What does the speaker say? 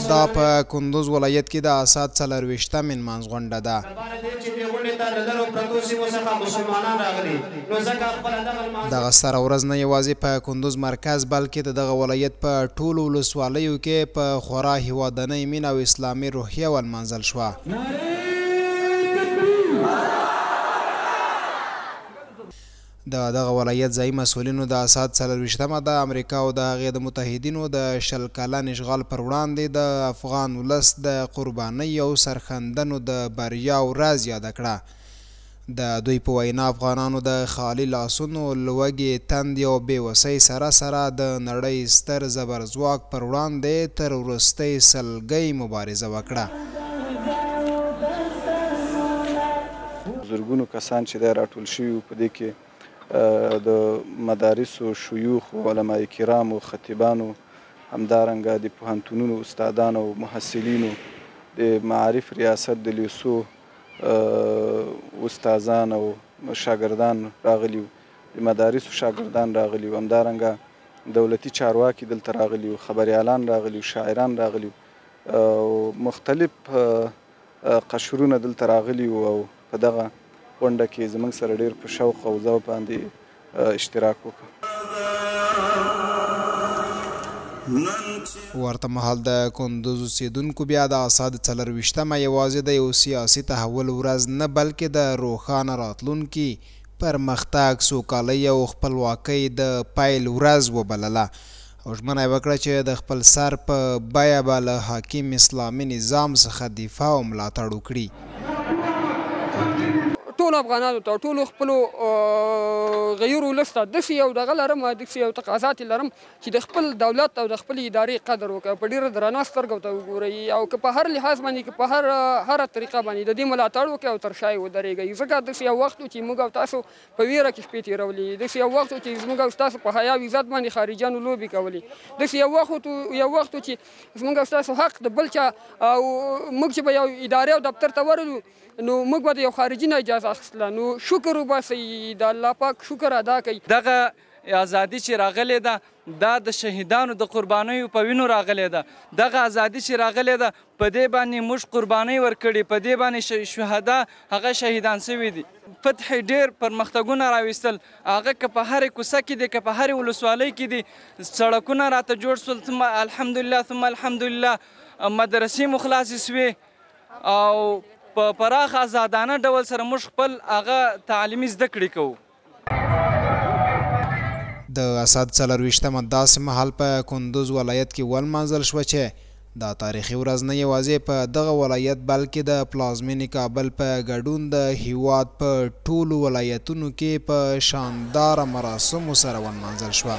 دا په کندوز ولایت کې د اساد 24مه منځغونډه ده. دغه سره ورځ نه یوازې په کندوز مرکز بلکې د دغه ولایت په ټولو ولسوالیو کې په خورا هیوادنۍ مینه او اسلامي روحیه ولمانځل شوه. د دغه ولایت ځایي مسؤلینو د اساد 24مه د امریکا او د هغې د متحدینو د 20 کلن اشغال پر وړاندې د افغان ولس د قربانۍ او سرښندنو د بریا ورځ یاده کړه. د دوی په وینا افغانانو د خالي لاسونو، لوږې، تندې او بېوسۍ سره سره د نړۍ ستر زبرځواک پر وړاندې تر وروستۍ سلګۍ مبارزه وکړه. زرګونو کسان چې دا راټول شوي وو، په دې کې د مدارسو، شیوخو، علماء کرامو، خطیبانو، همدارنګه د پوهنتونونو استادانو او محصلینو، د معارف ریاست د لیسو استادان او شاګردان راغلي وو، د مدارسو شاګردان راغلي وو، همدارنګه دولتي چارواکي دلته راغلي وو، خبریالان راغلي وو، شاعران راغلي وو، مختلف قشرونه دلته راغلي وو او په دغه غونډه کې زموږ سره ډېر په شوق او ذوق باندې اشتراک وکړ. ورته مهال د کندوز اوسېدونکو بیا د اساد 24مه یوازې د یو سیاسي تحول ورځ نه بلکې د روښانه راتلونکي، پرمختګ، سوکالۍ او خپلواکۍ د پیل ورځ وبلله او ژمنه یې وکړه چې د خپل سر په بیه به له حاکم اسلامي نظام څخه دفاع او ملاتړ وکړي. ټولو افغانانو ته، ټولو خپلو غیر ولس ته داسې یو دغه لرم، داسې یو تقاضات لرم چې د خپل دولت او د خپلې ادارې قدر وکړي، په ډېره درنه سترګو ته وګورئ او که په هر لحاظ باندې، که په هره طریقه باندې د دې ملاتړ وکړي او تر شا یې ودرېږئ. ځکه داسې یو وخت و چې موږ او تاسو په ویره کې شپې تېرولې، داسې یو وخت و چې زموږ او ستاسو په حیا او عزت باندې خارجیانو لوبې کولې، داسې یو وخت و چې زموږ او ستاسو حق د بل چا، او موږ چې به یو ادارې او دفتر ته ورغلو نو موږ به د یو خارجي نه اجازه اخیستله. نو شکر وباسئ، د الله پاک شکر ادا کوئ. دغه ازادي چې راغلې ده دا د شهیدانو د قربانیو په وینو راغلې ده. دغه ازادي چې راغلې ده په دې باندې موږ قربانۍ ورکړي، په دې باندې شهدا هغه شهیدان سوي دي. فتح ډېر پرمختګونه راویستل، هغه که په هرې کوڅه کې دي، که په هرې ولسوالۍ کې دي، سړکونه راته جوړ شول، ثم الحمدلله ثم الحمدلله، مدرسې مو خلاصې سوې او په پراخ آزادانه ډول سره موږ خپل هغه تعلیمي زده کړې کوو. د اساد 24مه داسې مهال په کندوز ولایت کې ولمانځل شوه چې دا تاریخي ورځ نه یوازې په دغه ولایت بلکې د پلازمینې کابل په ګډون د هیواد په ټولو ولایتونو کې په شانداره مراسمو سره ولمانځل شوه.